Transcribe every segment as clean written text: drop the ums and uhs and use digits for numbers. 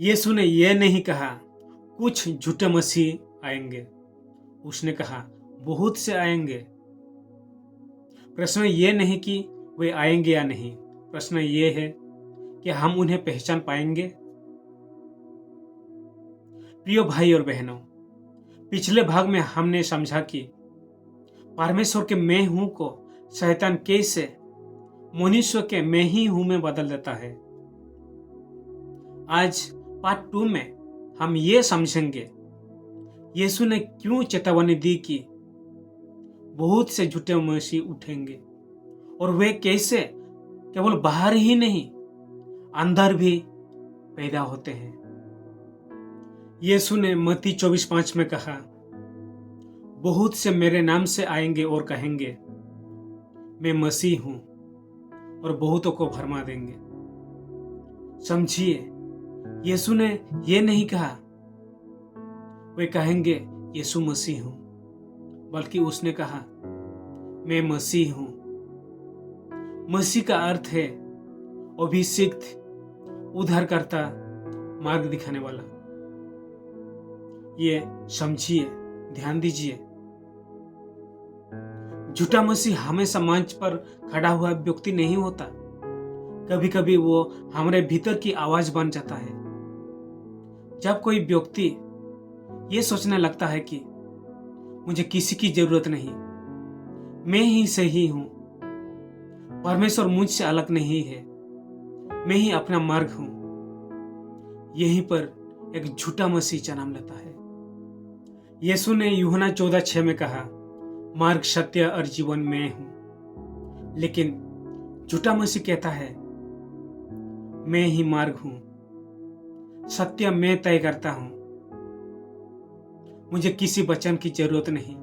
यीशु ने यह नहीं कहा कुछ झूठे मसीह आएंगे, उसने कहा बहुत से आएंगे। प्रश्न ये नहीं कि वे आएंगे या नहीं, प्रश्न ये है कि हम उन्हें पहचान पाएंगे। प्रिय भाई और बहनों, पिछले भाग में हमने समझा कि परमेश्वर के मैं हूं को शैतान कैसे मनुष्य के मैं ही हूं में बदल देता है। आज पार्ट 2 में हम ये समझेंगे यीशु ने क्यों चेतावनी दी कि बहुत से झूठे मसीह उठेंगे और वे कैसे केवल बाहर ही नहीं अंदर भी पैदा होते हैं। यीशु ने मत्ती 24:5 में कहा, बहुत से मेरे नाम से आएंगे और कहेंगे मैं मसीह हूं और बहुतों को भरमा देंगे। समझिए, यीशु ने यह नहीं कहा वे कहेंगे यीशु मसीह हूं, बल्कि उसने कहा मैं मसीह हूं। मसीह का अर्थ है अभिषिक्त, उद्धारकर्ता, मार्ग दिखाने वाला। ये समझिए, ध्यान दीजिए, झूठा मसीह हमेशा मंच पर खड़ा हुआ व्यक्ति नहीं होता। कभी कभी वो हमारे भीतर की आवाज बन जाता है। जब कोई व्यक्ति ये सोचने लगता है कि मुझे किसी की जरूरत नहीं, मैं ही सही हूं, परमेश्वर मुझसे अलग नहीं है, मैं ही अपना मार्ग हूं, यहीं पर एक झूठा मसीह जन्म लेता है। यीशु ने यूहन्ना 14:6 में कहा, मार्ग, सत्य और जीवन मैं हूं। लेकिन झूठा मसीह कहता है मैं ही मार्ग हूं, सत्य मैं तय करता हूं, मुझे किसी वचन की जरूरत नहीं।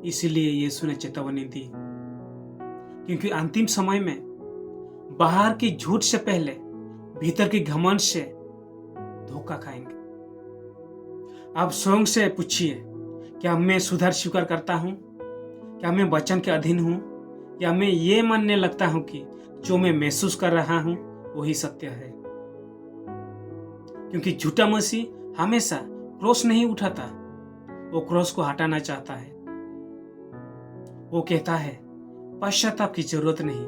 इसलिए यीशु ने चेतावनी दी, क्योंकि अंतिम समय में बाहर की झूठ से पहले भीतर की घमंड से धोखा खाएंगे। आप स्वयं से पूछिए, क्या मैं सुधार स्वीकार करता हूं? क्या मैं वचन के अधीन हूं? या मैं ये मानने लगता हूं कि जो मैं महसूस कर रहा हूं वही सत्य है? क्योंकि झूठा मसीह हमेशा क्रोस नहीं उठाता, वो क्रोस को हटाना चाहता है। वो कहता है पश्चाताप की जरूरत नहीं,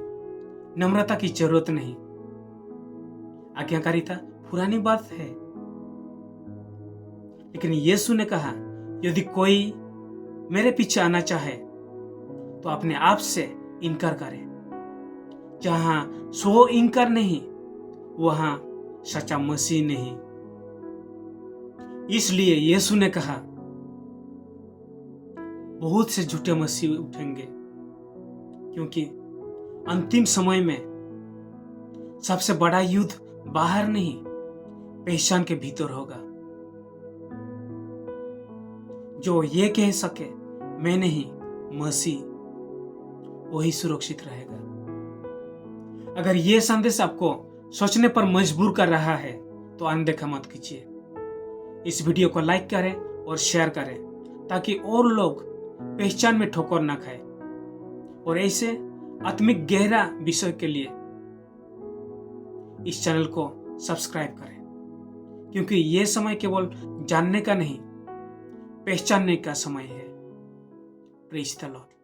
नम्रता की जरूरत नहीं, आज्ञाकारिता पुरानी बात है। लेकिन यीशु ने कहा, यदि कोई मेरे पीछे आना चाहे तो अपने आप से इनकार करे। जहां सो इनकार नहीं, वहां सच्चा मसीह नहीं। इसलिए यीशु ने कहा बहुत से झूठे मसीह उठेंगे, क्योंकि अंतिम समय में सबसे बड़ा युद्ध बाहर नहीं, पहचान के भीतर होगा। जो ये कह सके मैं नहीं, मसीह, वही सुरक्षित रहेगा। अगर ये संदेश आपको सोचने पर मजबूर कर रहा है तो अनदेखा मत कीजिए। इस वीडियो को लाइक करें और शेयर करें, ताकि और लोग पहचान में ठोकर ना खाए। और ऐसे आत्मिक गहरा विषय के लिए इस चैनल को सब्सक्राइब करें, क्योंकि यह समय केवल जानने का नहीं, पहचानने का समय है। Praise the Lord.